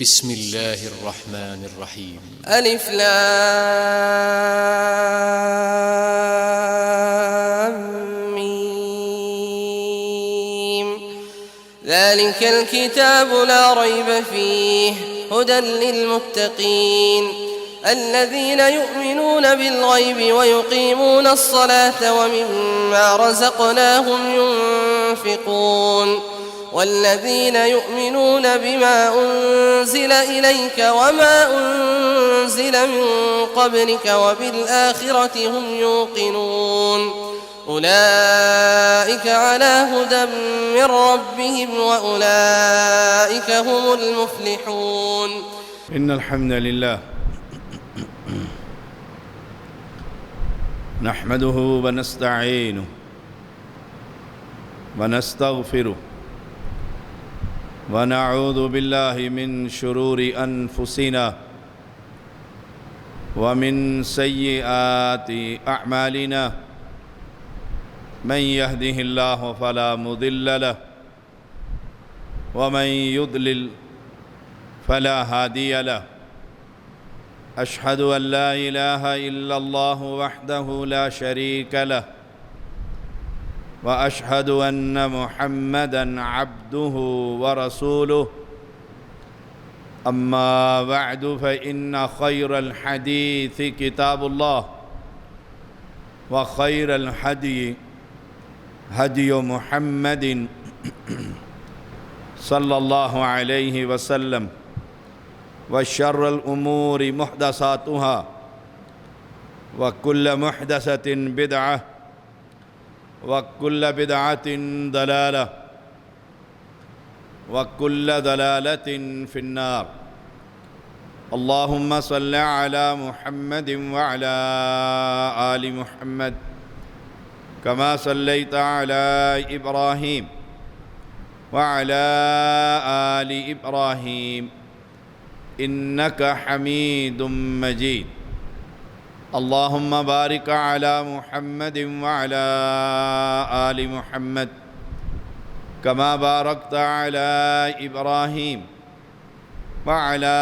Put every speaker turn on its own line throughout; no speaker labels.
بسم الله الرحمن الرحيم.
ألف لام ميم. ذلك الكتاب لا ريب فيه هدى للمتقين الذين يؤمنون بالغيب ويقيمون الصلاة ومما رزقناهم ينفقون والذين يؤمنون بما أنزل إليك وما أنزل من قبلك وبالآخرة هم يوقنون أولئك على هدى من ربهم وأولئك هم المفلحون.
إن الحمد لله نحمده ونستعينه ونستغفره ونعوذ بالله من شرور أنفسنا ومن سيئات أعمالنا من يهده الله فلا مضل له ومن يضلل فلا هادي له. أشهد أن لا إله إلا الله وحده لا شريك له وأشهد أن محمدًا عبده ورسوله. أما بعد فإن خير الحديث كتاب الله وخير الهدي هدي محمد صلى الله عليه وسلم وشر الأمور محدثاتها وكل محدثة بدعة وكل بدعة ضلالة وكل ضلالة في النار. اللهم صل على محمد وعلى آل محمد كما صليت على إبراهيم وعلى آل إبراهيم إنك حميد مجيد. اللهم بارك على محمد وعلى آل محمد كما باركت على إبراهيم وعلى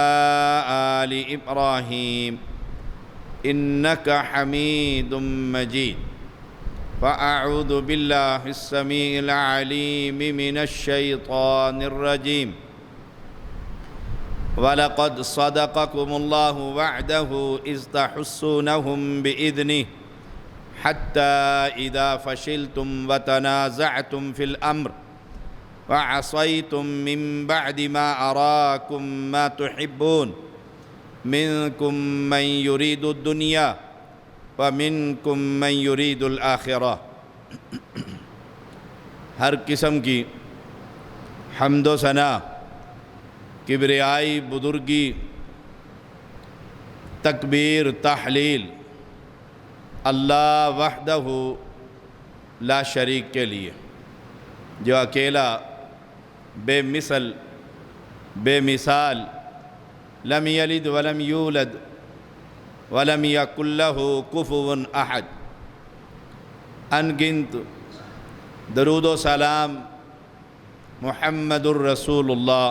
آل إبراهيم إنك حميد مجيد. فأعوذ بالله السميع العليم من الشيطان الرجيم. وَلَقَدْ صَدَقَكُمُ اللَّهُ وَعْدَهُ إِذْ تَحُسُّونَهُمْ بِإِذْنِهِ حَتَّى إِذَا فَشِلْتُمْ وَتَنَازَعْتُمْ فِي الْأَمْرِ وَعَصَيْتُمْ مِنْ بَعْدِ مَا أَرَاكُمْ مَا تُحِبُّونَ مِنْكُمْ مَنْ يُرِيدُ الدُّنْيَا وَمِنْكُمْ مَنْ يُرِيدُ الْآخِرَةَ. ہر قسم کی حمد و ثنا، کبریائی، بزرگی، تکبیر، تحلیل اللہ وحدہ لا شریک کے لیے، جو اکیلا، بے مثل، بے مثال، لم یلد ولم یولد ولم یکن لہ کفوا احد. انگنت درود و سلام محمد الرسول اللہ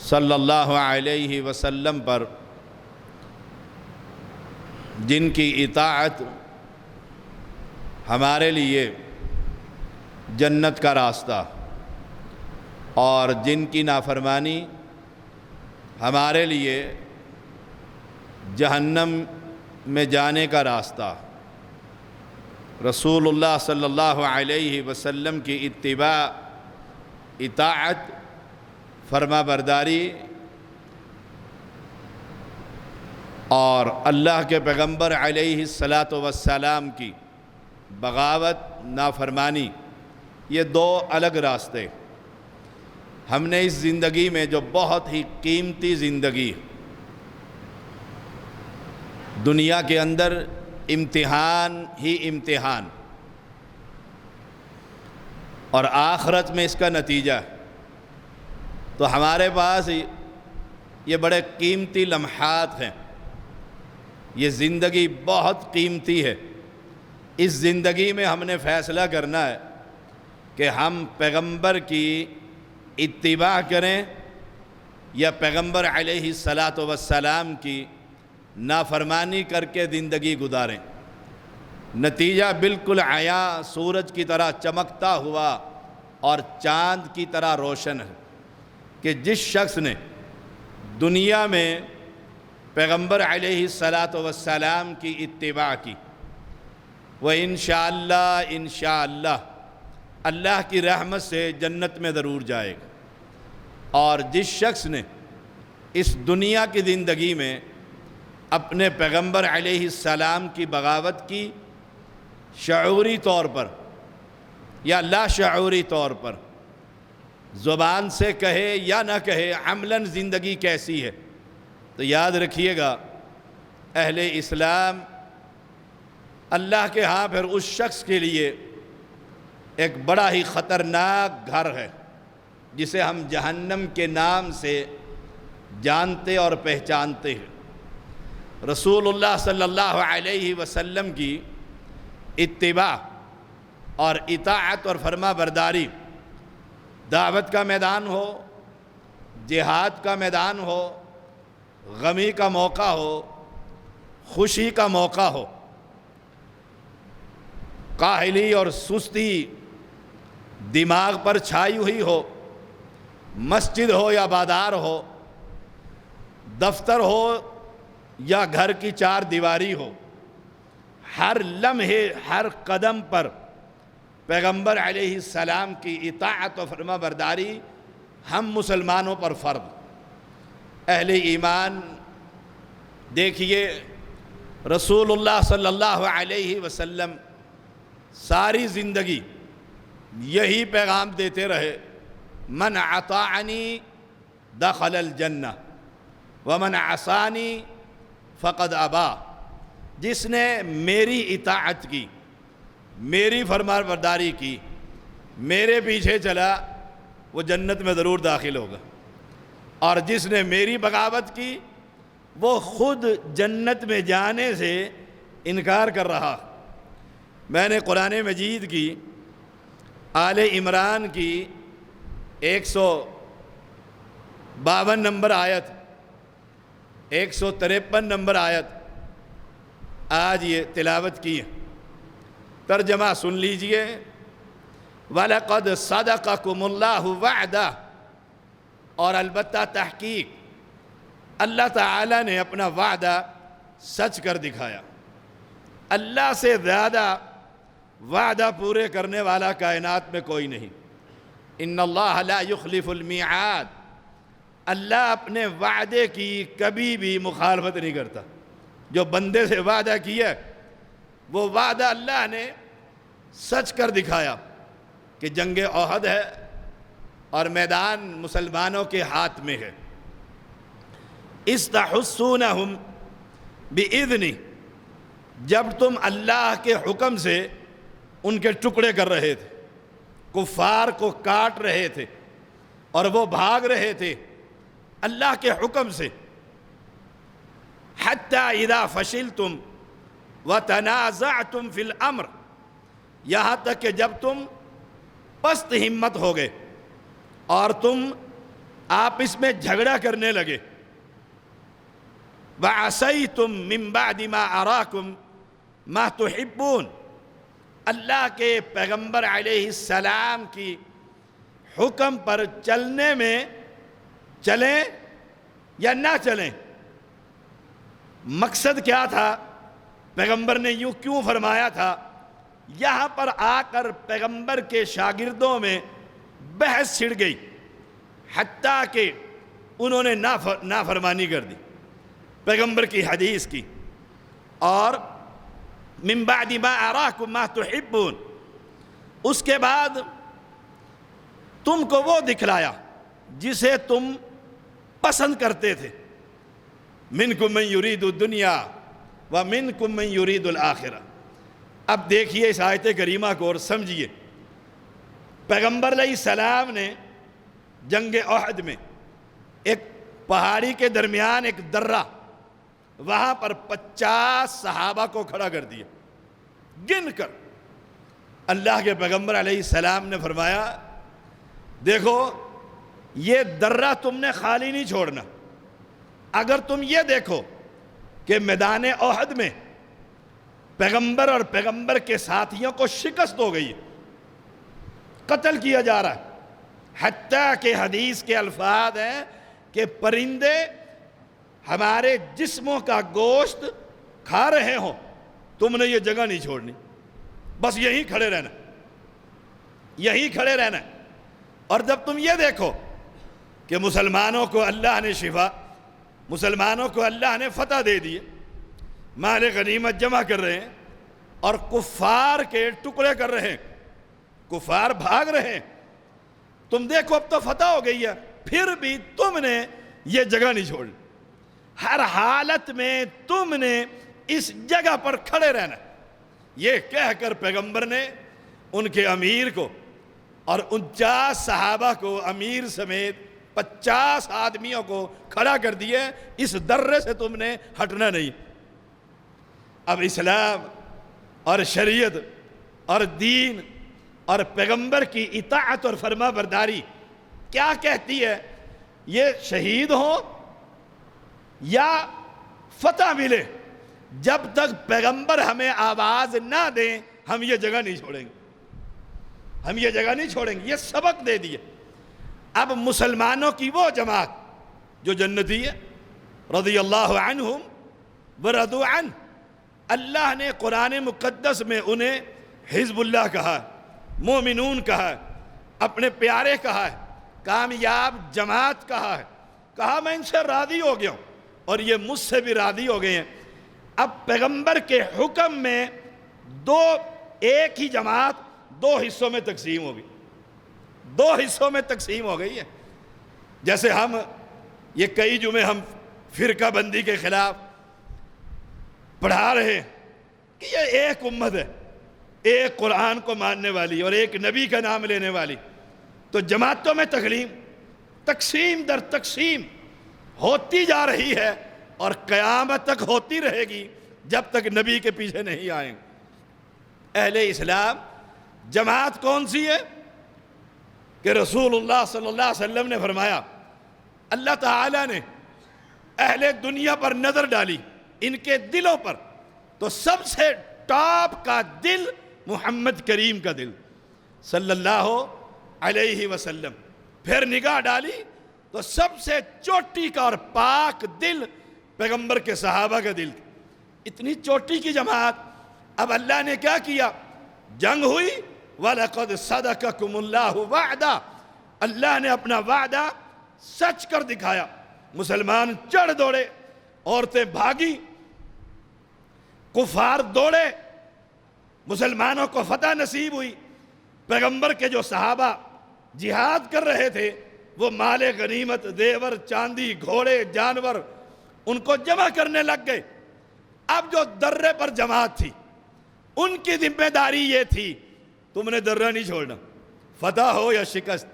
صلی اللہ علیہ وسلم پر، جن کی اطاعت ہمارے لیے جنت کا راستہ اور جن کی نافرمانی ہمارے لیے جہنم میں جانے کا راستہ. رسول اللہ صلی اللہ علیہ وسلم کی اتباع، اطاعت، فرما برداری اور اللہ کے پیغمبر علیہ السلام کی بغاوت، نافرمانی، یہ دو الگ راستے. ہم نے اس زندگی میں جو بہت ہی قیمتی زندگی، دنیا کے اندر امتحان ہی امتحان، اور آخرت میں اس کا نتیجہ، تو ہمارے پاس یہ بڑے قیمتی لمحات ہیں. یہ زندگی بہت قیمتی ہے. اس زندگی میں ہم نے فیصلہ کرنا ہے کہ ہم پیغمبر کی اتباع کریں یا پیغمبر علیہ الصلاۃ والسلام کی نافرمانی کر کے زندگی گزاریں۔ نتیجہ بالکل عیاں سورج کی طرح چمکتا ہوا اور چاند کی طرح روشن ہے کہ جس شخص نے دنیا میں پیغمبر علیہ الصلاۃ والسلام کی اتباع کی، وہ انشاءاللہ اللہ کی رحمت سے جنت میں ضرور جائے گا، اور جس شخص نے اس دنیا کی زندگی میں اپنے پیغمبر علیہ السلام کی بغاوت کی، شعوری طور پر یا لا شعوری طور پر، زبان سے کہے یا نہ کہے، عملاً زندگی کیسی ہے، تو یاد رکھیے گا اہل اسلام اللہ کے ہاں پھر اس شخص کے لیے ایک بڑا ہی خطرناک گھر ہے جسے ہم جہنم کے نام سے جانتے اور پہچانتے ہیں۔ رسول اللہ صلی اللہ علیہ وسلم کی اتباع اور اطاعت اور فرما برداری، دعوت کا میدان ہو، جہاد کا میدان ہو، غمی کا موقع ہو، خوشی کا موقع ہو، کاہلی اور سستی دماغ پر چھائی ہوئی ہو، مسجد ہو یا بازار ہو، دفتر ہو یا گھر کی چار دیواری ہو، ہر لمحے ہر قدم پر پیغمبر علیہ السلام کی اطاعت و فرما برداری ہم مسلمانوں پر فرض۔ اہل ایمان دیکھیے رسول اللہ صلی اللہ علیہ وسلم ساری زندگی یہی پیغام دیتے رہے، من اطاعنی دخل الجنہ ومن عصانی فقد ابا۔ جس نے میری اطاعت کی، میری فرمان برداری کی، میرے پیچھے چلا، وہ جنت میں ضرور داخل ہوگا، اور جس نے میری بغاوت کی وہ خود جنت میں جانے سے انکار کر رہا۔ میں نے قرآن مجید کی آل عمران کی 152 نمبر آیت، 153 نمبر آیت آج یہ تلاوت کی ہے، ترجمہ سن لیجئے۔ وَلَقَدْ صَدَقَكُمُ اللَّهُ وَعْدَهُ، اور البتہ تحقیق اللہ تعالیٰ نے اپنا وعدہ سچ کر دکھایا۔ اللہ سے زیادہ وعدہ پورے کرنے والا کائنات میں کوئی نہیں۔ ان اللہ لا یخلف المیعاد، اللہ اپنے وعدے کی کبھی بھی مخالفت نہیں کرتا۔ جو بندے سے وعدہ کیا وہ وعدہ اللہ نے سچ کر دکھایا کہ جنگ احد ہے اور میدان مسلمانوں کے ہاتھ میں ہے۔ استحسونہم بِإِذْنِهِ، جب تم اللہ کے حکم سے ان کے ٹکڑے کر رہے تھے، کفار کو کاٹ رہے تھے اور وہ بھاگ رہے تھے اللہ کے حکم سے۔ حتی اذا فشلتم وتنازعتم فی الامر، یہاں تک کہ جب تم پست ہمت ہو گئے اور تم آپس میں جھگڑا کرنے لگے۔ وعصیتم من بعد ما اراکم ما تحبون، اللہ کے پیغمبر علیہ السلام کی حکم پر چلنے میں چلیں یا نہ چلیں، مقصد کیا تھا، پیغمبر نے یوں کیوں فرمایا تھا، یہاں پر آ کر پیغمبر کے شاگردوں میں بحث چھڑ گئی، حتیٰ کہ انہوں نے نافرمانی کر دی پیغمبر کی حدیث کی، اور من بعد ما اراکم ما تحبون، اس کے بعد تم کو وہ دکھلایا جسے تم پسند کرتے تھے۔ منکم من یرید الدنیا ومنکم من یرید الآخرہ۔ اب دیکھیے اس آیت کریمہ کو اور سمجھیے، پیغمبر علیہ السلام نے جنگ احد میں ایک پہاڑی کے درمیان ایک درہ، وہاں پر 50 صحابہ کو کھڑا کر دیا گن کر۔ اللہ کے پیغمبر علیہ السلام نے فرمایا، دیکھو یہ درہ تم نے خالی نہیں چھوڑنا. اگر تم یہ دیکھو کہ میدان احد میں پیغمبر اور پیغمبر کے ساتھیوں کو شکست ہو گئی ہے، قتل کیا جا رہا ہے، حتیٰ کہ حدیث کے الفاظ ہیں کہ پرندے ہمارے جسموں کا گوشت کھا رہے ہوں، تم نے یہ جگہ نہیں چھوڑنی، بس یہیں کھڑے رہنا، یہیں کھڑے رہنا. اور جب تم یہ دیکھو کہ مسلمانوں کو اللہ نے شفا، مسلمانوں کو اللہ نے فتح دے دی، مال غنیمت جمع کر رہے ہیں اور کفار کے ٹکڑے کر رہے ہیں، کفار بھاگ رہے ہیں، تم دیکھو اب تو فتح ہو گئی ہے، پھر بھی تم نے یہ جگہ نہیں چھوڑی. ہر حالت میں تم نے اس جگہ پر کھڑے رہنا. یہ کہہ کر پیغمبر نے ان کے امیر کو اور 49 صحابہ کو، امیر سمیت 50 آدمیوں کو کھڑا کر دیے، اس درے سے تم نے ہٹنا نہیں. اب اسلام اور شریعت اور دین اور پیغمبر کی اطاعت اور فرما برداری کیا کہتی ہے؟ یہ شہید ہوں یا فتح ملے، جب تک پیغمبر ہمیں آواز نہ دیں ہم یہ جگہ نہیں چھوڑیں گے، ہم یہ جگہ نہیں چھوڑیں گے. یہ سبق دے دیے. اب مسلمانوں کی وہ جماعت جو جنتی ہے، رضی اللہ عنہم ورضوا عنہ، اللہ نے قرآن مقدس میں انہیں حزب اللہ کہا ہے، مومنون کہا ہے، اپنے پیارے کہا ہے، کامیاب جماعت کہا ہے. کہا میں ان سے راضی ہو گیا ہوں اور یہ مجھ سے بھی راضی ہو گئے ہیں. اب پیغمبر کے حکم میں ایک ہی جماعت 2 حصوں میں تقسیم ہو گئی، 2 حصوں میں تقسیم ہو گئی ہے. جیسے ہم یہ کئی جمعے ہم فرقہ بندی کے خلاف پڑھا رہے ہیں کہ یہ ایک امت ہے، ایک قرآن کو ماننے والی اور ایک نبی کا نام لینے والی. تو جماعتوں میں تقسیم در تقسیم ہوتی جا رہی ہے اور قیامت تک ہوتی رہے گی جب تک نبی کے پیچھے نہیں آئیں. اہل اسلام جماعت کون سی ہے کہ رسول اللہ صلی اللہ علیہ وسلم نے فرمایا، اللہ تعالیٰ نے اہل دنیا پر نظر ڈالی، ان کے دلوں پر، تو سب سے ٹاپ کا دل محمد کریم کا دل صلی اللہ علیہ وسلم. پھر نگاہ ڈالی تو سب سے چوٹی کا اور پاک دل پیغمبر کے صحابہ کا دل. اتنی چوٹی کی جماعت. اب اللہ نے کیا کیا؟ جنگ ہوئی، وَلَقَدْ صَدَقَكُمُ اللَّهُ وَعْدًا، اللہ نے اپنا وعدہ سچ کر دکھایا. مسلمان چڑھ دوڑے، عورتیں بھاگی، کفار دوڑے، مسلمانوں کو فتح نصیب ہوئی. پیغمبر کے جو صحابہ جہاد کر رہے تھے وہ مال غنیمت، زیور، چاندی، گھوڑے، جانور ان کو جمع کرنے لگ گئے. اب جو درے پر جماعت تھی ان کی ذمہ داری یہ تھی، تم نے درہ نہیں چھوڑنا، فتح ہو یا شکست،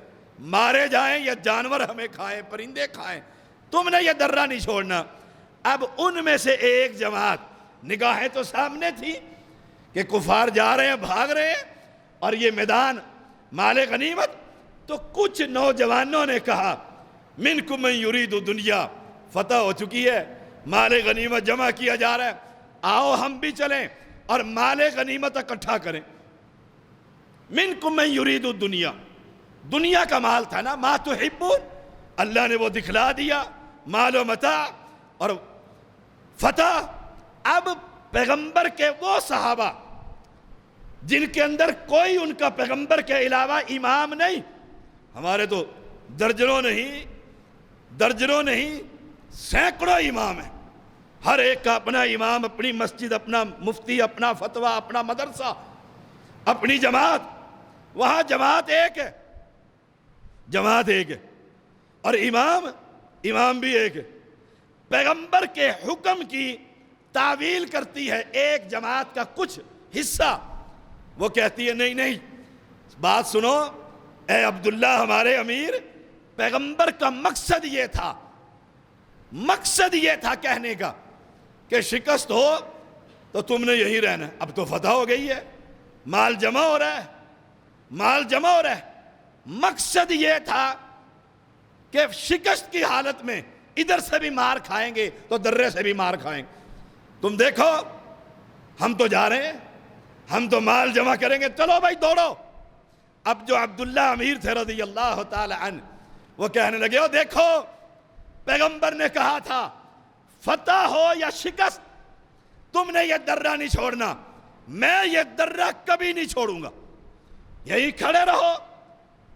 مارے جائیں یا جانور ہمیں کھائیں، پرندے کھائیں، تم نے یہ درہ نہیں چھوڑنا. اب ان میں سے ایک جماعت، نگاہیں تو سامنے تھی کہ کفار جا رہے ہیں، بھاگ رہے ہیں اور یہ میدان مال غنیمت. تو کچھ نوجوانوں نے کہا منکم من یرید دنیا، فتح ہو چکی ہے، مال غنیمت جمع کیا جا رہا ہے، آؤ ہم بھی چلیں اور مال غنیمت اکٹھا کریں. منکم من یرید دنیا، دنیا کا مال تھا نا، ما تحبون، اللہ نے وہ دکھلا دیا، مال و متاع اور فتح. اب پیغمبر کے وہ صحابہ جن کے اندر کوئی ان کا پیغمبر کے علاوہ امام نہیں، ہمارے تو درجنوں نہیں سینکڑوں امام ہیں، ہر ایک کا اپنا امام، اپنی مسجد، اپنا مفتی، اپنا فتویٰ، اپنا مدرسہ، اپنی جماعت. وہاں جماعت ایک ہے، جماعت ایک ہے اور امام بھی ایک ہے. پیغمبر کے حکم کی تعویل کرتی ہے ایک جماعت کا کچھ حصہ، وہ کہتی ہے نہیں بات سنو اے عبداللہ ہمارے امیر، پیغمبر کا مقصد یہ تھا کہنے کا کہ شکست ہو تو تم نے یہیں رہنا. اب تو فتح ہو گئی ہے، مال جمع ہو رہا ہے. مقصد یہ تھا کہ شکست کی حالت میں ادھر سے بھی مار کھائیں گے تو درے سے بھی مار کھائیں گے. تم دیکھو ہم تو جا رہے ہیں, ہم تو مال جمع کریں گے, چلو بھائی دوڑو. اب جو عبداللہ امیر تھے رضی اللہ تعالی عنہ, وہ کہنے لگے او دیکھو پیغمبر نے کہا تھا فتح ہو یا شکست تم نے یہ درہ نہیں چھوڑنا, میں یہ درہ کبھی نہیں چھوڑوں گا. یہی کھڑے رہو,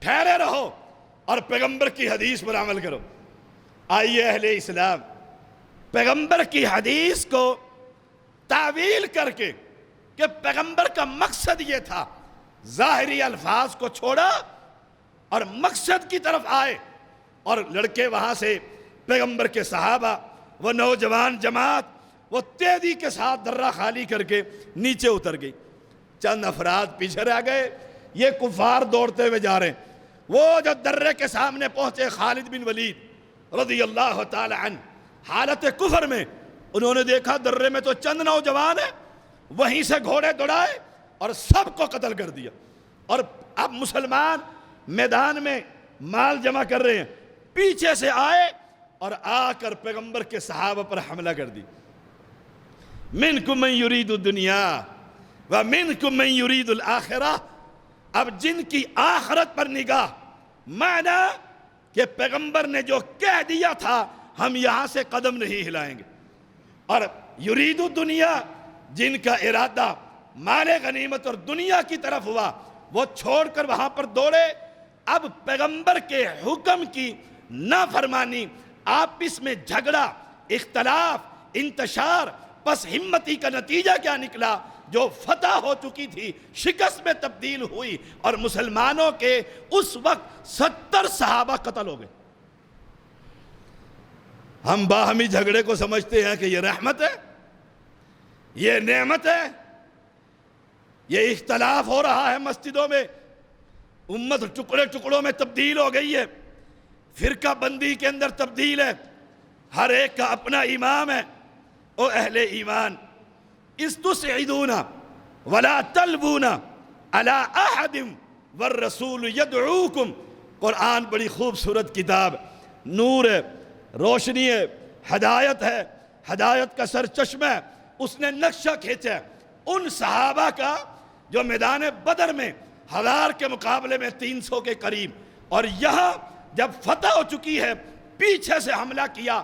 ٹھہرے رہو اور پیغمبر کی حدیث پر عمل کرو. آئیے اہل اسلام, پیغمبر کی حدیث کو تعویل کر کے کہ پیغمبر کا مقصد یہ تھا, ظاہری الفاظ کو چھوڑا اور مقصد کی طرف آئے. اور لڑکے وہاں سے پیغمبر کے صحابہ, وہ نوجوان جماعت, وہ تیزی کے ساتھ درہ خالی کر کے نیچے اتر گئی. چند افراد پیچھے رہ گئے, یہ کفار دوڑتے ہوئے جا رہے ہیں. وہ جو درے کے سامنے پہنچے خالد بن ولید رضی اللہ تعالی عنہ, حالت کفر میں انہوں نے دیکھا درے میں تو چند نوجوان ہیں, وہیں سے گھوڑے دوڑائے اور سب کو قتل کر دیا. اور اب مسلمان میدان میں مال جمع کر رہے ہیں, پیچھے سے آئے اور آ کر پیغمبر کے صحابہ پر حملہ کر دی. منکم من یرید الدنیا ومنکم من یرید الآخرہ. اب جن کی آخرت پر نگاہ, معنی کہ پیغمبر نے جو کہہ دیا تھا ہم یہاں سے قدم نہیں ہلائیں گے, اور یرید الدنیا جن کا ارادہ مال غنیمت اور دنیا کی طرف ہوا, وہ چھوڑ کر وہاں پر دوڑے. اب پیغمبر کے حکم کی نافرمانی, آپس میں جھگڑا, اختلاف, انتشار, پس ہمتی کا نتیجہ کیا نکلا؟ جو فتح ہو چکی تھی شکست میں تبدیل ہوئی, اور مسلمانوں کے اس وقت 70 صحابہ قتل ہو گئے. ہم باہمی جھگڑے کو سمجھتے ہیں کہ یہ رحمت ہے, یہ نعمت ہے. یہ اختلاف ہو رہا ہے مسجدوں میں, امت ٹکڑے ٹکڑوں میں تبدیل ہو گئی ہے, فرقہ بندی کے اندر تبدیل ہے, ہر ایک کا اپنا امام ہے. او اہل ایمان, استسعدون ولا تلبون على احد والرسول يدعوكم. قرآن بڑی خوبصورت کتاب, نور ہے, روشنی ہے, ہدایت ہے, ہدایت کا سر چشمہ ہے. اس نے نقشہ کھینچا ان صحابہ کا جو میدان بدر میں 1000 کے مقابلے میں 300 کے قریب, اور یہاں جب فتح ہو چکی ہے پیچھے سے حملہ کیا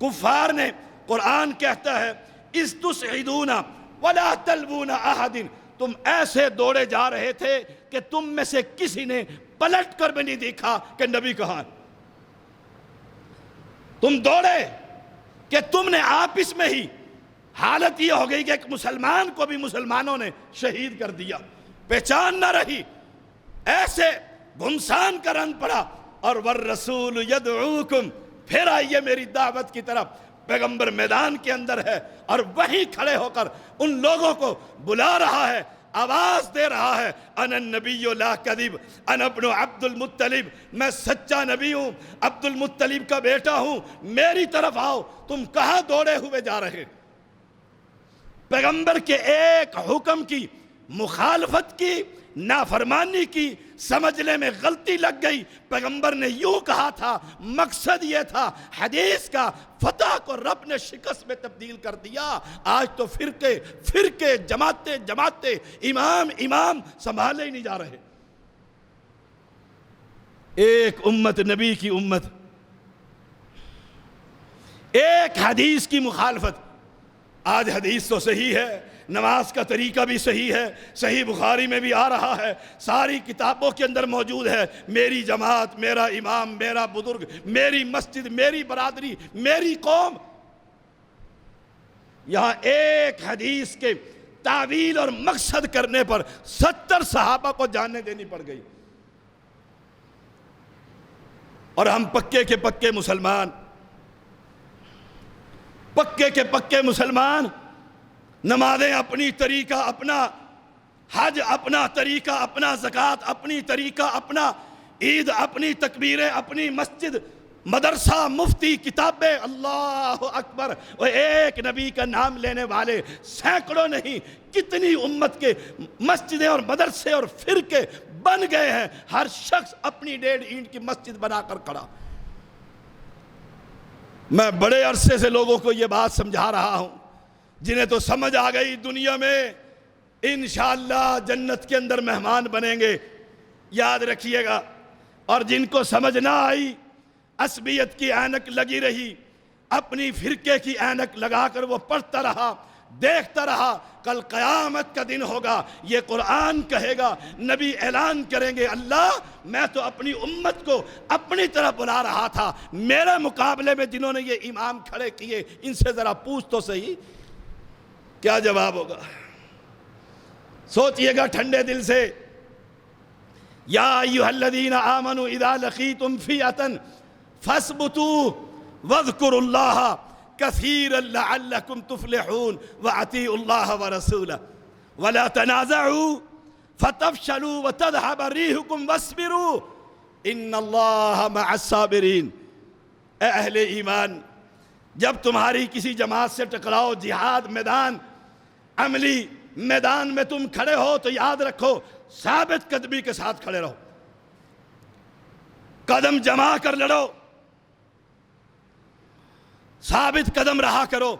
کفار نے. قرآن کہتا ہے استسعدون ولا تلبون احد, تم ایسے دوڑے جا رہے تھے کہ تم میں سے کسی نے پلٹ کر بھی نہیں دیکھا کہ نبی کہاں ہے. تم دوڑے کہ تم نے آپس میں ہی, حالت یہ ہو گئی کہ ایک مسلمان کو بھی مسلمانوں نے شہید کر دیا, پہچان نہ رہی, ایسے گھمسان کا رنگ پڑا. اور والرسول یدعوکم, پھر آئیے میری دعوت کی طرف. پیغمبر میدان کے اندر ہے اور وہیں کھڑے ہو کر ان لوگوں کو بلا رہا ہے, آواز دے رہا ہے, انا النبی لا کذب انا ابن عبد المطلب, میں سچا نبی ہوں, عبد المطلب کا بیٹا ہوں, میری طرف آؤ. تم کہاں دوڑے ہوئے جا رہے؟ پیغمبر کے ایک حکم کی مخالفت کی, نافرمانی کی, سمجھنے میں غلطی لگ گئی. پیغمبر نے یوں کہا تھا, مقصد یہ تھا حدیث کا, فتح کو رب نے شکست میں تبدیل کر دیا. آج تو فرقے جماعتیں امام سنبھالے ہی نہیں جا رہے. ایک امت, نبی کی امت, ایک حدیث کی مخالفت. آج حدیث تو صحیح ہے, نماز کا طریقہ بھی صحیح ہے, صحیح بخاری میں بھی آ رہا ہے, ساری کتابوں کے اندر موجود ہے. میری جماعت, میرا امام, میرا بزرگ, میری مسجد, میری برادری, میری قوم. یہاں ایک حدیث کے تعویل اور مقصد کرنے پر 70 صحابہ کو جانیں دینی پڑ گئی. اور ہم پکے کے پکے مسلمان, پکے کے پکے مسلمان, نمازیں اپنی طریقہ اپنا, حج اپنا طریقہ اپنا, زکوٰۃ اپنی طریقہ اپنا, عید اپنی, تکبیریں اپنی, مسجد, مدرسہ, مفتی, کتابیں, اللہ اکبر. اور ایک نبی کا نام لینے والے سینکڑوں نہیں, کتنی امت کے مسجدیں اور مدرسے اور فرقے بن گئے ہیں. ہر شخص اپنی 1.5 اینٹ کی مسجد بنا کر کھڑا.
میں بڑے عرصے سے لوگوں کو یہ بات سمجھا رہا ہوں، جنہیں تو سمجھ آ گئی دنیا میں انشاءاللہ جنت کے اندر مہمان بنیں گے، یاد رکھیے گا۔ اور جن کو سمجھ نہ آئی، عصبیت کی اینک لگی رہی، اپنی فرقے کی اینک لگا کر وہ پڑھتا رہا، دیکھتا رہا، کل قیامت کا دن ہوگا، یہ قرآن کہے گا، نبی اعلان کریں گے، اللہ میں تو اپنی امت کو اپنی طرف بلا رہا تھا، میرے مقابلے میں جنہوں نے یہ امام کھڑے کیے ان سے ذرا پوچھ تو صحیح کیا جواب ہوگا۔ سوچئے گا ٹھنڈے دل سے، یا ایھا الذین آمنوا اذا لقیتم فئۃ فاثبتوا واذکروا اللہ کثیرا لعلکم تفلحون واطیعوا اللہ ورسولہ ولا تنازعوا فتفشلوا وتذهب ريحكم واصبروا ان اللہ مع الصابرین۔ اے اہل ایمان، جب تمہاری کسی جماعت سے ٹکراؤ، جہاد میدان، عملی میدان میں تم کھڑے ہو تو یاد رکھو ثابت قدمی کے ساتھ کھڑے رہو، قدم جما کر لڑو، ثابت قدم رہا کرو،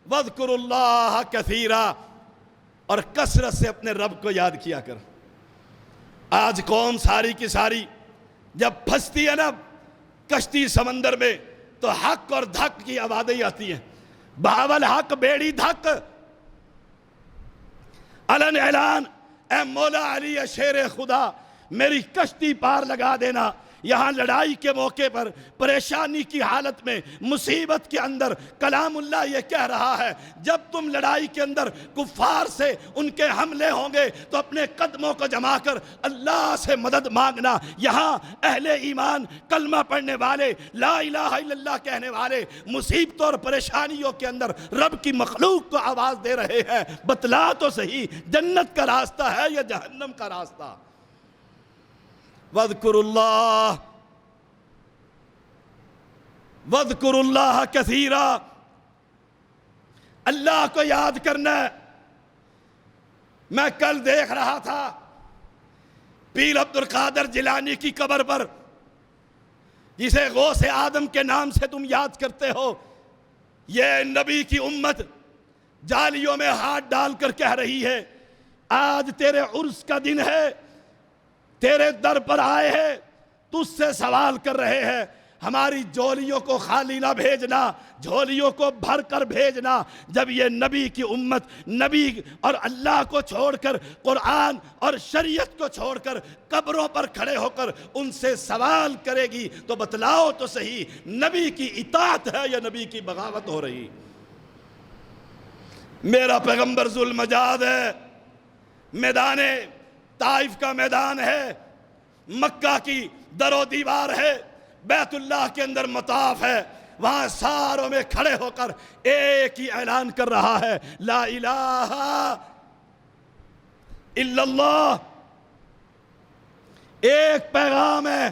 وَاذْكُرُوا اللَّهَ كَثِيرًا، اور کثرت سے اپنے رب کو یاد کیا کر۔ آج قوم ساری کی ساری جب پھنستی ہے نا کشتی سمندر میں تو حق اور دھک کی آوازیں آتی ہیں، بہاول حق بیڑی دھک، علن اعلان، اے مولا علی اے شیر خدا میری کشتی پار لگا دینا۔ یہاں لڑائی کے موقع پر، پریشانی کی حالت میں، مصیبت کے اندر کلام اللہ یہ کہہ رہا ہے، جب تم لڑائی کے اندر کفار سے ان کے حملے ہوں گے تو اپنے قدموں کو جما کر اللہ سے مدد مانگنا۔ یہاں اہل ایمان، کلمہ پڑھنے والے، لا الہ الا اللہ کہنے والے مصیبتوں اور پریشانیوں کے اندر رب کی مخلوق کو آواز دے رہے ہیں، بتلا تو صحیح جنت کا راستہ ہے یا جہنم کا راستہ۔ وَاذْكُرُوا اللَّهَ وَاذْكُرُوا اللَّهَ كَثِيرًا، اللہ کو یاد کرنا ہے۔ میں کل دیکھ رہا تھا پیر عبد القادر جیلانی کی قبر پر، جسے غوث آدم کے نام سے تم یاد کرتے ہو، یہ نبی کی امت جالیوں میں ہاتھ ڈال کر کہہ رہی ہے آج تیرے عرس کا دن ہے، تیرے در پر آئے ہیں، تجھ سے سوال کر رہے ہیں، ہماری جھولیوں کو خالی نہ بھیجنا، جھولیوں کو بھر کر بھیجنا۔ جب یہ نبی کی امت نبی اور اللہ کو چھوڑ کر، قرآن اور شریعت کو چھوڑ کر قبروں پر کھڑے ہو کر ان سے سوال کرے گی تو بتلاؤ تو صحیح نبی کی اطاعت ہے یا نبی کی بغاوت ہو رہی؟ میرا پیغمبر ذو المجاد ہے، میدان طائف کا میدان ہے، مکہ کی در و دیوار ہے، بیت اللہ کے اندر مطاف ہے، وہاں ساروں میں کھڑے ہو کر ایک ہی اعلان کر رہا ہے، لا الہ الا اللہ۔ ایک پیغام ہے،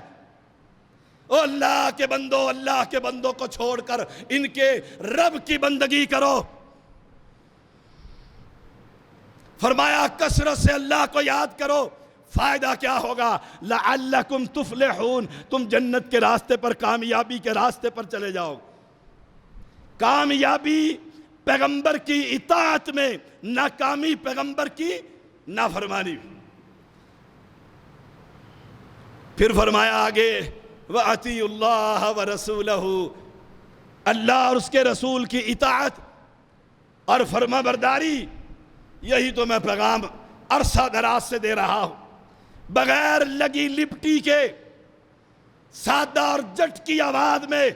او اللہ کے بندو، اللہ کے بندوں کو چھوڑ کر ان کے رب کی بندگی کرو۔ فرمایا کثرت سے اللہ کو یاد کرو، فائدہ کیا ہوگا؟ لعلکم تفلحون، تم جنت کے راستے پر، کامیابی کے راستے پر چلے جاؤ۔ کامیابی پیغمبر کی اطاعت میں، ناکامی پیغمبر کی نافرمانی۔ پھر فرمایا آگے وَأَطِیعُوا اللَّهَ وَرَسُولَهُ، اللہ اور اس کے رسول کی اطاعت اور فرما برداری، یہی تو میں پیغام عرصہ دراز سے دے رہا ہوں، بغیر لگی لپٹی کے، سادہ اور جٹ کی آواز میں،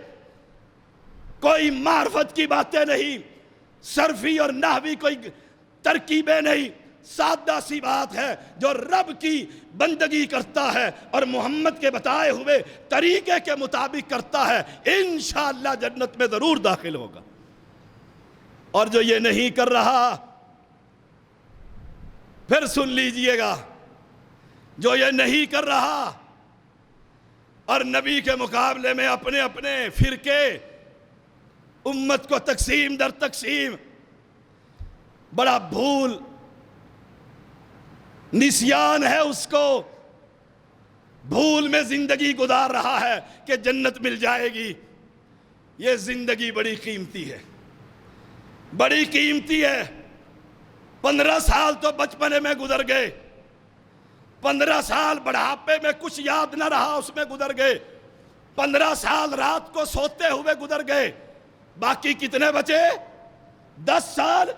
کوئی معرفت کی باتیں نہیں، صرفی اور نحوی کوئی ترکیبیں نہیں، سادہ سی بات ہے، جو رب کی بندگی کرتا ہے اور محمد کے بتائے ہوئے طریقے کے مطابق کرتا ہے، انشاءاللہ جنت میں ضرور داخل ہوگا۔ اور جو یہ نہیں کر رہا، پھر سن لیجئے گا، جو یہ نہیں کر رہا اور نبی کے مقابلے میں اپنے اپنے فرقے، امت کو تقسیم در تقسیم، بڑا بھول نسیان ہے اس کو، بھول میں زندگی گزار رہا ہے کہ جنت مل جائے گی۔ یہ زندگی بڑی قیمتی ہے، بڑی قیمتی ہے۔ 15 سال تو بچپنے میں گزر گئے، 15 سال بڑھاپے میں کچھ یاد نہ رہا اس میں گزر گئے، 15 سال رات کو سوتے ہوئے گزر گئے، باقی کتنے بچے؟ 10 سال۔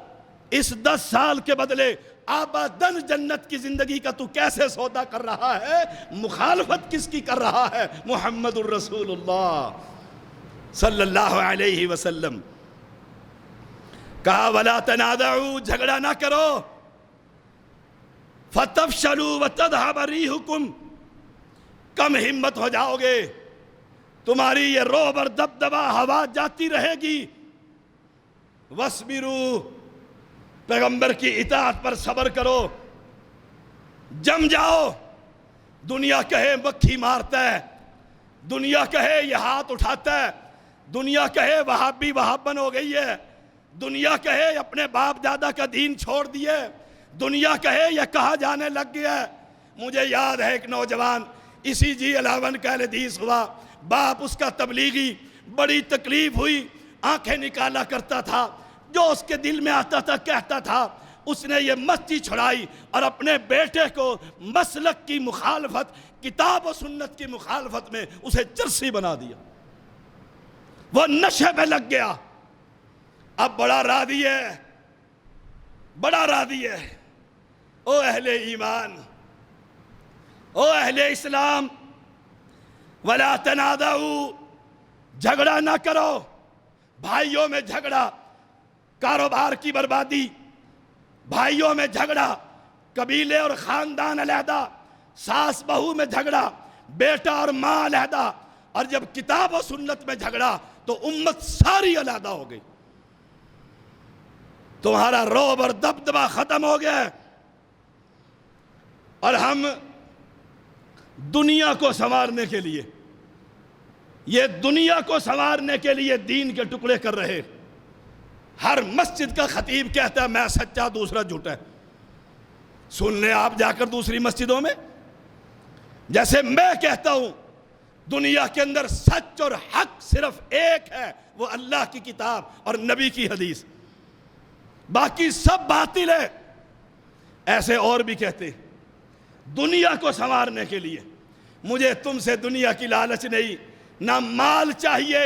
اس 10 سال کے بدلے آباداً جنت کی زندگی کا تو کیسے سودا کر رہا ہے؟ مخالفت کس کی کر رہا ہے؟ محمد الرسول اللہ صلی اللہ علیہ وسلم۔ کہا وَلَا تَنَازَعُوا، جھگڑا نہ کرو، فَتَفْشَلُوا وَتَذْهَبَ رِيحُكُمْ، کم ہمت ہو جاؤ گے، تمہاری یہ روب اور دبدبا ہوا جاتی رہے گی۔ وَاصْبِرُوا، پیغمبر کی اطاعت پر صبر کرو، جم جاؤ۔ دنیا کہے مکھی مارتا ہے، دنیا کہے یہ ہاتھ اٹھاتا ہے، دنیا کہے وہابی وہابن ہو گئی ہے، دنیا کہے اپنے باپ دادا کا دین چھوڑ دیے، دنیا کہے یہ کہا جانے لگ گیا ہے۔ مجھے یاد ہے ایک نوجوان اسی G11 کا حدیث ہوا، باپ اس کا تبلیغی، بڑی تکلیف ہوئی، آنکھیں نکالا کرتا تھا، جو اس کے دل میں آتا تھا کہتا تھا۔ اس نے یہ مستی چھڑائی اور اپنے بیٹے کو مسلک کی مخالفت، کتاب و سنت کی مخالفت میں اسے چرسی بنا دیا، وہ نشے پہ لگ گیا۔ اب بڑا راضی ہے، بڑا راضی ہے۔ او اہل ایمان، او اہل اسلام، وَلَا تَنَازَعُوا، جھگڑا نہ کرو۔ بھائیوں میں جھگڑا کاروبار کی بربادی، بھائیوں میں جھگڑا قبیلے اور خاندان علیحدہ، ساس بہو میں جھگڑا بیٹا اور ماں علیحدہ، اور جب کتاب و سنت میں جھگڑا تو امت ساری علیحدہ ہو گئی۔ تمہارا روب اور دبدبا ختم ہو گیا، اور ہم دنیا کو سنوارنے کے لیے، یہ دنیا کو سنوارنے کے لیے دین کے ٹکڑے کر رہے۔ ہر مسجد کا خطیب کہتا ہے میں سچا دوسرا جھوٹا ہے۔ سن لیں آپ جا کر دوسری مسجدوں میں، جیسے میں کہتا ہوں دنیا کے اندر سچ اور حق صرف ایک ہے، وہ اللہ کی کتاب اور نبی کی حدیث، باقی سب باطل ہے، ایسے اور بھی کہتے ہیں۔ دنیا کو سنوارنے کے لیے مجھے تم سے دنیا کی لالچ نہیں، نہ مال چاہیے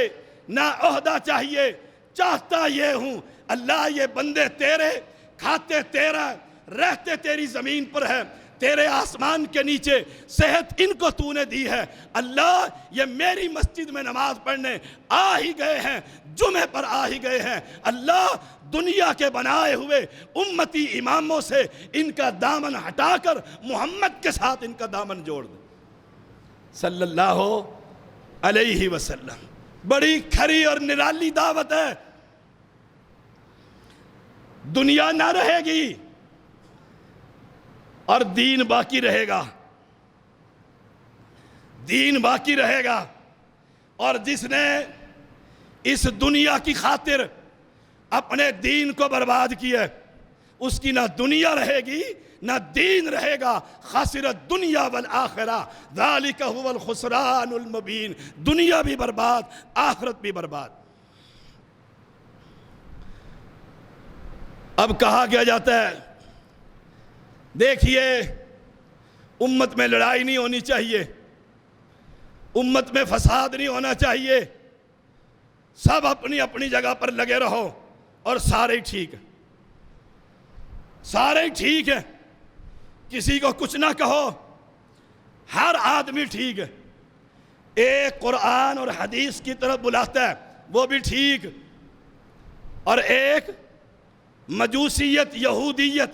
نہ عہدہ چاہیے، چاہتا یہ ہوں اللہ یہ بندے تیرے، کھاتے تیرا، رہتے تیری زمین پر ہے، تیرے آسمان کے نیچے، صحت ان کو تو نے دی ہے، اللہ یہ میری مسجد میں نماز پڑھنے آ ہی گئے ہیں، جمعے پر آ ہی گئے ہیں، اللہ دنیا کے بنائے ہوئے امتی اماموں سے ان کا دامن ہٹا کر محمد کے ساتھ ان کا دامن جوڑ دے صلی اللہ علیہ وسلم۔ بڑی کھری اور نرالی دعوت ہے۔ دنیا نہ رہے گی اور دین باقی رہے گا، دین باقی رہے گا، اور جس نے اس دنیا کی خاطر اپنے دین کو برباد کیا، اس کی نہ دنیا رہے گی نہ دین رہے گا۔ خاسر الدنیا والآخرہ ذالک هو الخسران المبین، دنیا بھی برباد، آخرت بھی برباد۔ اب کہا کیا جاتا ہے، دیکھیے امت میں لڑائی نہیں ہونی چاہیے، امت میں فساد نہیں ہونا چاہیے، سب اپنی اپنی جگہ پر لگے رہو اور سارے ٹھیک ہیں، سارے ٹھیک ہیں، کسی کو کچھ نہ کہو، ہر آدمی ٹھیک ہے، ایک قرآن اور حدیث کی طرف بلاتا ہے وہ بھی ٹھیک، اور ایک مجوسیت، یہودیت،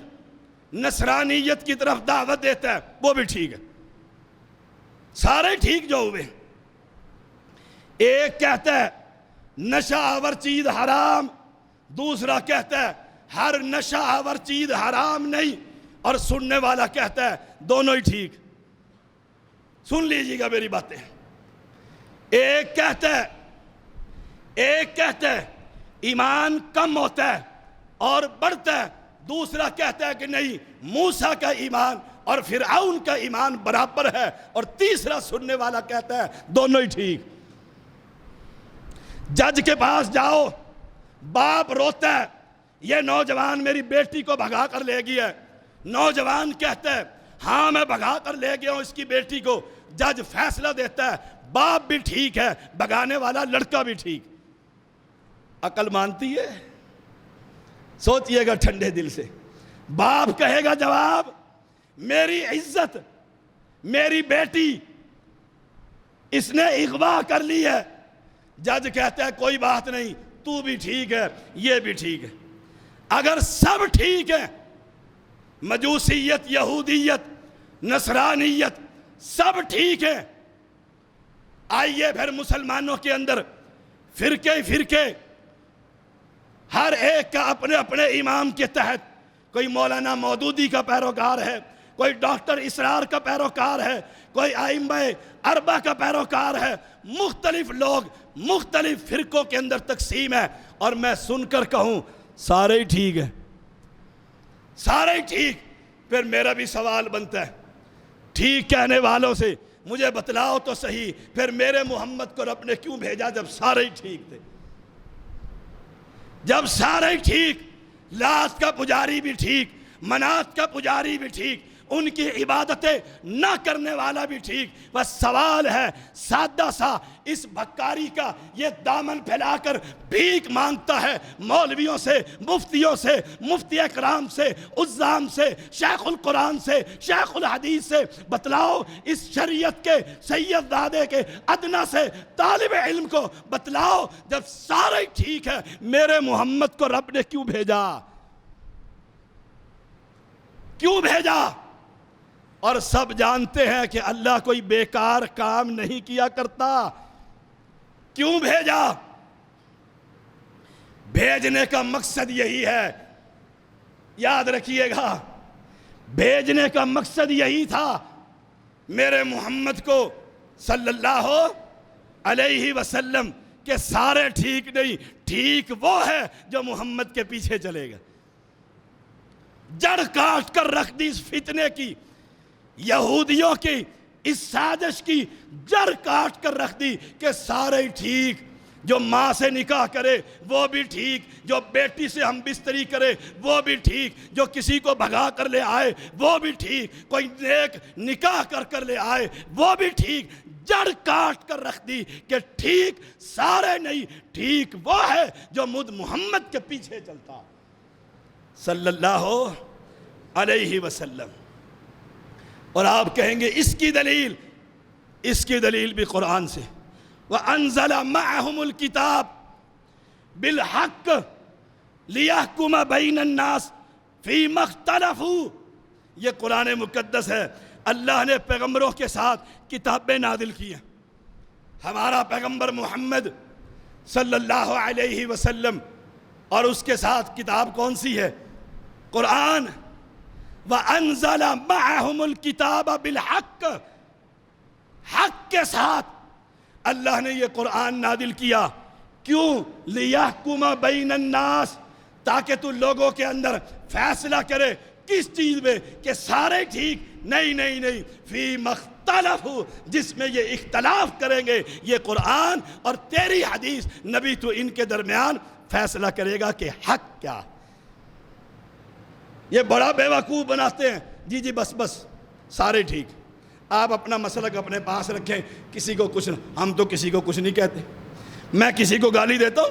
نصرانیت کی طرف دعوت دیتا ہے وہ بھی ٹھیک ہے، سارے ٹھیک جو ہوئے۔ ایک کہتا ہے نشہ آور چیز حرام، دوسرا کہتا ہے ہر نشہ آور چیز حرام نہیں، اور سننے والا کہتا ہے دونوں ہی ٹھیک۔ سن لیجیے گا میری باتیں۔ ایک کہتا ہے ایمان کم ہوتا ہے اور بڑھتا ہے، دوسرا کہتا ہے کہ نہیں موسیٰ کا ایمان اور فرعون کا ایمان برابر ہے، اور تیسرا سننے والا کہتا ہے دونوں ہی ٹھیک۔ جج کے پاس جاؤ، باپ روتا ہے یہ نوجوان میری بیٹی کو بھگا کر لے گیا ہے، نوجوان کہتا ہے ہاں میں بھگا کر لے گیا ہوں اس کی بیٹی کو، جج فیصلہ دیتا ہے باپ بھی ٹھیک ہے، بھگانے والا لڑکا بھی ٹھیک۔ عقل مانتی ہے؟ سوچئے گا ٹھنڈے دل سے۔ باپ کہے گا جواب میری عزت، میری بیٹی اس نے اغوا کر لی ہے، جج کہتا ہے کوئی بات نہیں، تو بھی ٹھیک ہے یہ بھی ٹھیک ہے۔ اگر سب ٹھیک ہے، مجوسیت، یہودیت، نصرانیت سب ٹھیک ہے، آئیے پھر مسلمانوں کے اندر فرقے ہر ایک کا اپنے اپنے امام کے تحت، کوئی مولانا مودودی کا پیروکار ہے، کوئی ڈاکٹر اسرار کا پیروکار ہے، کوئی ائمہ اربعہ کا پیروکار ہے، مختلف لوگ مختلف فرقوں کے اندر تقسیم ہے، اور میں سن کر کہوں سارے ہی ٹھیک ہیں، سارے ہی ٹھیک۔ پھر میرا بھی سوال بنتا ہے ٹھیک کہنے والوں سے مجھے بتلاؤ تو صحیح، پھر میرے محمد کو رب نے کیوں بھیجا جب سارے ہی ٹھیک تھے؟ جب سارے ہی ٹھیک، لات کا پجاری بھی ٹھیک، منات کا پجاری بھی ٹھیک، ان کی عبادتیں نہ کرنے والا بھی ٹھیک، بس سوال ہے سادہ سا، اس بھکاری کا یہ دامن پھیلا کر بھیک مانگتا ہے مولویوں سے، مفتیوں سے، مفتی اکرام سے، عزام سے، شیخ القرآن سے، شیخ الحدیث سے، بتلاؤ اس شریعت کے سید زادے کے ادنا سے طالب علم کو بتلاؤ جب سارے ٹھیک ہے میرے محمد کو رب نے کیوں بھیجا؟ کیوں بھیجا؟ اور سب جانتے ہیں کہ اللہ کوئی بیکار کام نہیں کیا کرتا۔ کیوں بھیجا؟ بھیجنے کا مقصد یہی ہے، یاد رکھیے گا، بھیجنے کا مقصد یہی تھا میرے محمد کو صلی اللہ علیہ وسلم کہ سارے ٹھیک نہیں، ٹھیک وہ ہے جو محمد کے پیچھے چلے گا۔ جڑ کاٹ کر رکھ دی اس فتنے کی، یہودیوں کی اس سازش کی جڑ کاٹ کر رکھ دی کہ سارے ٹھیک، جو ماں سے نکاح کرے وہ بھی ٹھیک، جو بیٹی سے ہم بستری کرے وہ بھی ٹھیک، جو کسی کو بھگا کر لے آئے وہ بھی ٹھیک، کوئی نیک نکاح کر لے آئے وہ بھی ٹھیک، جڑ کاٹ کر رکھ دی کہ ٹھیک سارے نہیں، ٹھیک وہ ہے جو مجھ محمد کے پیچھے چلتا صلی اللہ علیہ وسلم۔ اور آپ کہیں گے اس کی دلیل بھی قرآن سے، وَأَنزَلَ مَعَهُمُ الْكِتَابِ بِالْحَقِّ لِيَحْكُمَ بَيْنَ النَّاسِ فِيمَا اخْتَلَفُوا، یہ قرآن مقدس ہے۔ اللہ نے پیغمبروں کے ساتھ کتابیں نازل کی ہیں، ہمارا پیغمبر محمد صلی اللہ علیہ وسلم، اور اس کے ساتھ کتاب کون سی ہے؟ قرآن۔ وَأَنزَلَ مَعَهُمُ الْكِتَابَ بِالْحَقِّ، حق کے ساتھ اللہ نے یہ قرآن نازل کیا۔ کیوں؟ لِيَحْكُمَ بَيْنَ النَّاسِ، تاکہ تو لوگوں کے اندر فیصلہ کرے کس چیز میں کہ سارے ٹھیک نہیں، فِيمَا اخْتَلَفُوا، جس میں یہ اختلاف کریں گے یہ قرآن اور تیری حدیث، نبی تو ان کے درمیان فیصلہ کرے گا کہ حق کیا۔ یہ بڑا بیوقوف بناتے ہیں، جی بس سارے ٹھیک، آپ اپنا مسلک اپنے پاس رکھیں، کسی کو کچھ، ہم تو کسی کو کچھ نہیں کہتے۔ میں کسی کو گالی دیتا ہوں؟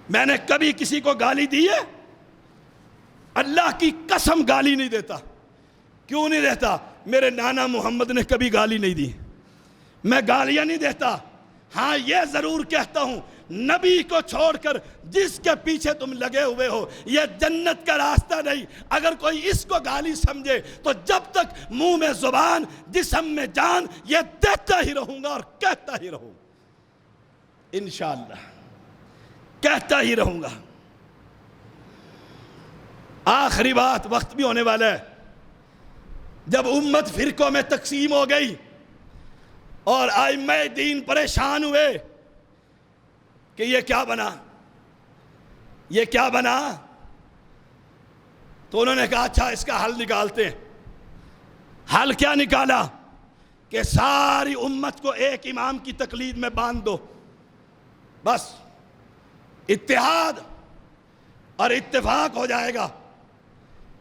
میں نے کبھی کسی کو گالی دی ہے؟ اللہ کی قسم گالی نہیں دیتا۔ کیوں نہیں دیتا؟ میرے نانا محمد نے کبھی گالی نہیں دی، میں گالیاں نہیں دیتا۔ ہاں یہ ضرور کہتا ہوں، نبی کو چھوڑ کر جس کے پیچھے تم لگے ہوئے ہو یہ جنت کا راستہ نہیں۔ اگر کوئی اس کو گالی سمجھے تو جب تک منہ میں زبان جسم میں جان یہ دیتا ہی رہوں گا اور کہتا ہی رہوں گا، انشاءاللہ کہتا ہی رہوں گا۔ آخری بات، وقت بھی ہونے والا ہے۔ جب امت فرقوں میں تقسیم ہو گئی اور ائمہ دین پریشان ہوئے کہ یہ کیا بنا، تو انہوں نے کہا اچھا اس کا حل نکالتے ہیں۔ حل کیا نکالا؟ کہ ساری امت کو ایک امام کی تقلید میں باندھ دو، بس اتحاد اور اتفاق ہو جائے گا.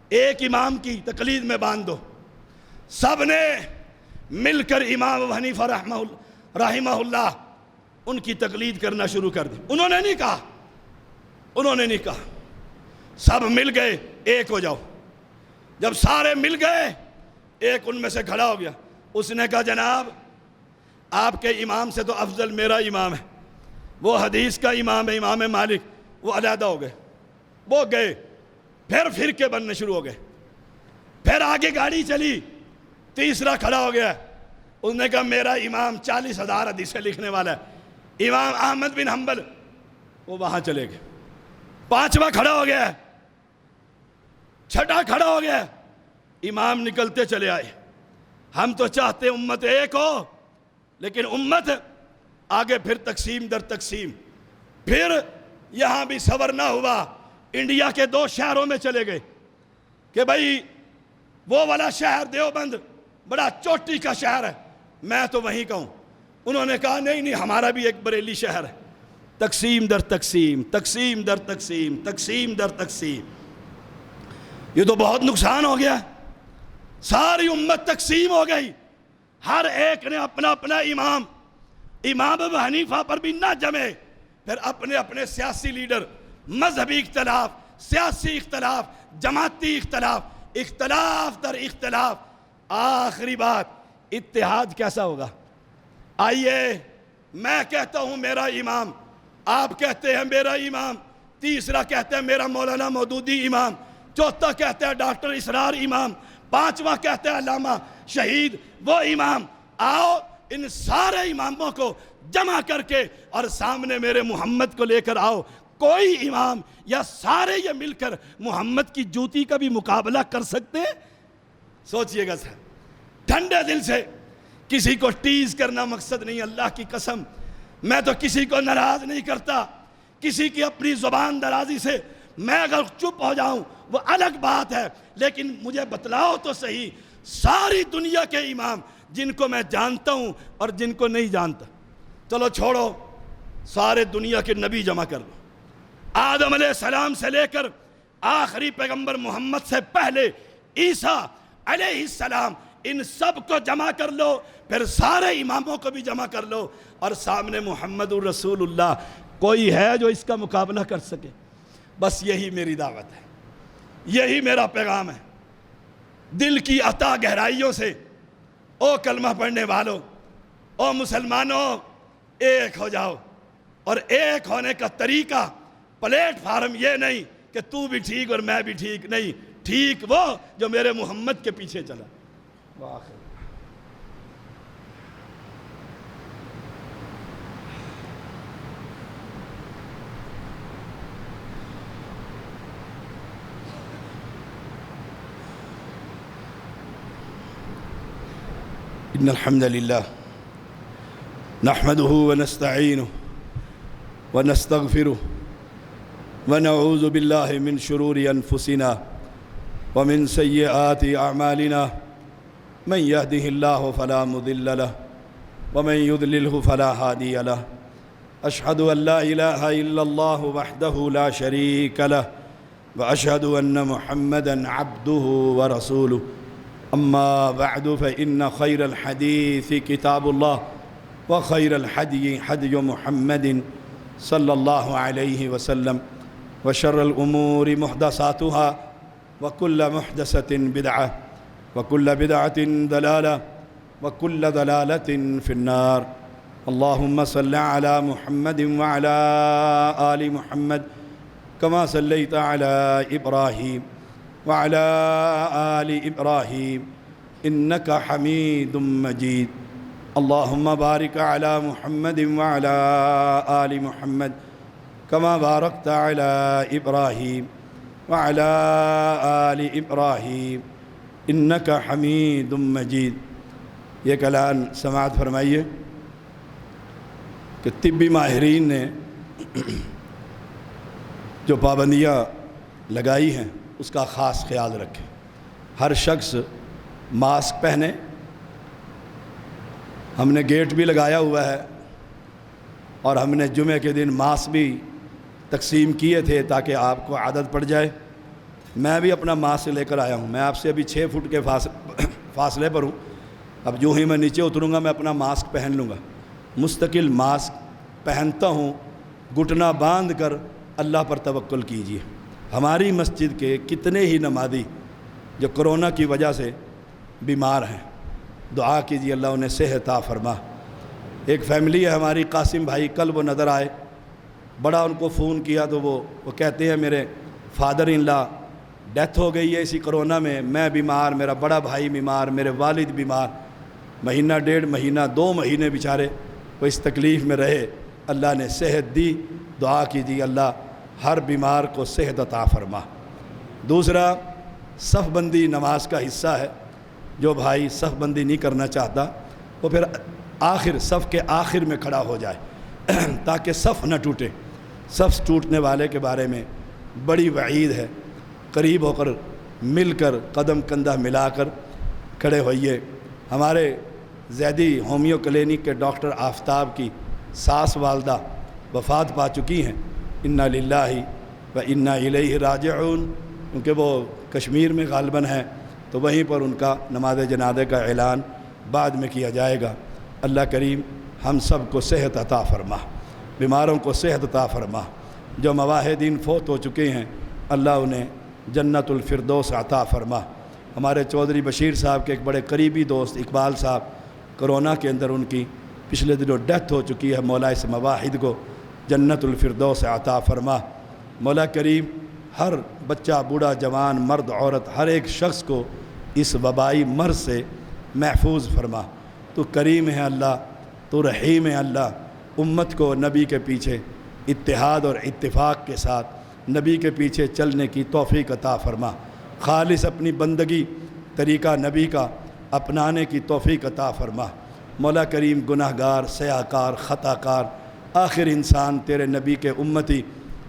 ایک امام کی تقلید میں باندھ دو. سب نے مل کر امام ابو حنیفہ رحمہ اللہ ان کی تقلید کرنا شروع کر دی. انہوں نے نہیں کہا سب مل گئے ایک ہو جاؤ. جب سارے مل گئے ایک ان میں سے کھڑا ہو گیا. اس نے کہا جناب آپ کے امام سے تو افضل میرا امام ہے, وہ حدیث کا امام ہے امام مالک, وہ علیحدہ ہو گئے. وہ گئے پھر فرقے بننے شروع ہو گئے. پھر آگے گاڑی چلی, تیسرا کھڑا ہو گیا. اس نے کہا میرا امام 40,000 حدیثیں لکھنے والا ہے امام احمد بن حنبل. وہ وہاں چلے گئے. پانچواں کھڑا ہو گیا, چھٹا کھڑا ہو گیا. امام نکلتے چلے آئے. ہم تو چاہتے امت ایک ہو, لیکن امت آگے پھر تقسیم در تقسیم. پھر یہاں بھی صبر نہ ہوا, انڈیا کے 2 شہروں میں چلے گئے کہ بھائی وہ والا شہر دیوبند بڑا چوٹی کا شہر ہے, میں تو وہیں کا ہوں. انہوں نے کہا نہیں ہمارا بھی ایک بریلی شہر ہے. تقسیم در تقسیم, تقسیم در تقسیم, تقسیم در تقسیم. یہ تو بہت نقصان ہو گیا. ساری امت تقسیم ہو گئی. ہر ایک نے اپنا اپنا امام ابو حنیفہ پر بھی نہ جمے. پھر اپنے اپنے سیاسی لیڈر, مذہبی اختلاف, سیاسی اختلاف, جماعتی اختلاف, اختلاف در اختلاف. آخری بات, اتحاد کیسا ہوگا؟ آئیے میں کہتا ہوں میرا امام, آپ کہتے ہیں میرا امام, تیسرا کہتے ہیں میرا مولانا مودودی امام, چوتھا کہتے ہیں ڈاکٹر اسرار امام, پانچواں کہتے ہیں علامہ شہید وہ امام. آؤ ان سارے اماموں کو جمع کر کے اور سامنے میرے محمد کو لے کر آؤ. کوئی امام یا سارے یہ مل کر محمد کی جوتی کا بھی مقابلہ کر سکتے ہیں؟ سوچئے گا سر, ٹھنڈے دل سے. کسی کو ٹیز کرنا مقصد نہیں. اللہ کی قسم میں تو کسی کو ناراض نہیں کرتا. کسی کی اپنی زبان درازی سے میں اگر چپ ہو جاؤں وہ الگ بات ہے, لیکن مجھے بتلاؤ تو صحیح ساری دنیا کے امام جن کو میں جانتا ہوں اور جن کو نہیں جانتا. چلو چھوڑو, سارے دنیا کے نبی جمع کر لو. آدم علیہ السلام سے لے کر آخری پیغمبر محمد سے پہلے عیسیٰ علیہ السلام, ان سب کو جمع کر لو. پھر سارے اماموں کو بھی جمع کر لو اور سامنے محمد الرسول اللہ. کوئی ہے جو اس کا مقابلہ کر سکے؟ بس یہی میری دعوت ہے, یہی میرا پیغام ہے. دل کی عطا گہرائیوں سے او کلمہ پڑھنے والوں, او مسلمانوں, ایک ہو جاؤ. اور ایک ہونے کا طریقہ پلیٹ فارم یہ نہیں کہ تو بھی ٹھیک اور میں بھی ٹھیک, نہیں. ٹھیک وہ جو میرے محمد کے پیچھے چلا. وآخر إن الحمد لله نحمده ونستعينه ونستغفره ونعوذ بالله من شرور أنفسنا ومن سيئات أعمالنا من يهده الله فلا مضل له ومن يضلله فلا هادي له أشهد أن لا إله إلا الله وحده لا شريك له وأشهد أن محمدًا عبده ورسوله أما بعد فإن خير الحديث كتاب الله وخير الحدي حدي محمد صلى الله عليه وسلم وشر الأمور محدثاتها وكل محدثة بدعة وكل بدعة ضلالة وكل ضلالة في النار. اللهم صل على محمد وعلى آل محمد كما صليت على إبراهيم وعلى آل إبراهيم إنك حميد مجيد. اللهم بارك على محمد وعلى آل محمد كما باركت على إبراهيم وعلى آل إبراهيم إنك حميد مجيد. یہ کلام سماعت فرمائیے کہ طبی ماہرین نے جو پابندیاں لگائی ہیں اس کا خاص خیال رکھیں. ہر شخص ماسک پہنے. ہم نے گیٹ بھی لگایا ہوا ہے اور ہم نے جمعے کے دن ماسک بھی تقسیم کیے تھے تاکہ آپ کو عادت پڑ جائے۔ میں بھی اپنا ماسک لے کر آیا ہوں، میں آپ سے ابھی 6 فٹ کے فاصلے پر ہوں، اب جو ہی میں نیچے اتروں گا میں اپنا ماسک پہن لوں گا۔ مستقل ماسک پہنتا ہوں، گھٹنا باندھ کر اللہ پر توکل کیجیے۔ ہماری مسجد کے کتنے ہی نمازی جو کرونا کی وجہ سے بیمار ہیں، دعا کیجیے اللہ انہیں صحت عطا فرما۔ ایک فیملی ہے ہماری، قاسم بھائی، کل وہ نظر آئے، بڑا ان کو فون کیا تو وہ کہتے ہیں میرے فادر ان لا ڈیتھ ہو گئی ہے اسی کرونا میں بیمار، میرا بڑا بھائی بیمار، میرے والد بیمار، مہینہ 1.5 مہینہ 2 مہینے بیچارے وہ اس تکلیف میں رہے، اللہ نے صحت دی۔ دعا کیجیے اللہ ہر بیمار کو صحت عطا فرما۔ دوسرا، صف بندی نماز کا حصہ ہے، جو بھائی صف بندی نہیں کرنا چاہتا وہ پھر صف کے آخر میں کھڑا ہو جائے تاکہ صف نہ ٹوٹے۔ صف ٹوٹنے والے کے بارے میں بڑی وعید ہے، قریب ہو کر مل کر قدم کندھا ملا کر کھڑے ہوئیے۔ ہمارے زیدی ہومیو کلینک کے ڈاکٹر آفتاب کی ساس والدہ وفات پا چکی ہیں، انا للہ و انا الیہ راجعون، کیونکہ وہ کشمیر میں غالباً ہیں تو وہیں پر ان کا نماز جنازے کا اعلان بعد میں کیا جائے گا۔ اللہ کریم ہم سب کو صحت عطا فرما، بیماروں کو صحت عطا فرما۔ جو مواحدین فوت ہو چکے ہیں اللہ انہیں جنت الفردوس عطا فرما۔ ہمارے چودھری بشیر صاحب کے ایک بڑے قریبی دوست اقبال صاحب، کرونا کے اندر ان کی پچھلے دنوں ڈیتھ ہو چکی ہے، مولا اس مواحد کو جنت الفردوس عطا فرما۔ مولا کریم ہر بچہ، بوڑھا، جوان، مرد، عورت، ہر ایک شخص کو اس وبائی مرض سے محفوظ فرما۔ تو کریم ہے اللہ، تو رحیم ہے اللہ، امت کو نبی کے پیچھے اتحاد اور اتفاق کے ساتھ نبی کے پیچھے چلنے کی توفیق عطا فرما۔ خالص اپنی بندگی طریقہ نبی کا اپنانے کی توفیق عطا فرما۔ مولا کریم گناہگار، سیاہکار، خطا کار، آخر انسان تیرے نبی کے امتی،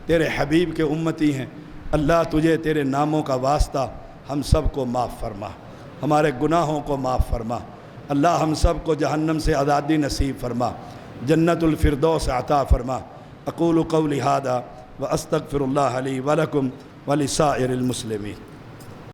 تیرے حبیب کے امتی ہیں۔ اللہ تجھے تیرے ناموں کا واسطہ ہم سب کو معاف فرما، ہمارے گناہوں کو معاف فرما۔ اللہ ہم سب کو جہنم سے آزادی نصیب فرما، جنت الفردوس عطا فرما۔ اقول قولی ھذا واستغفر اللہ لی ولکم ولسائر المسلمین۔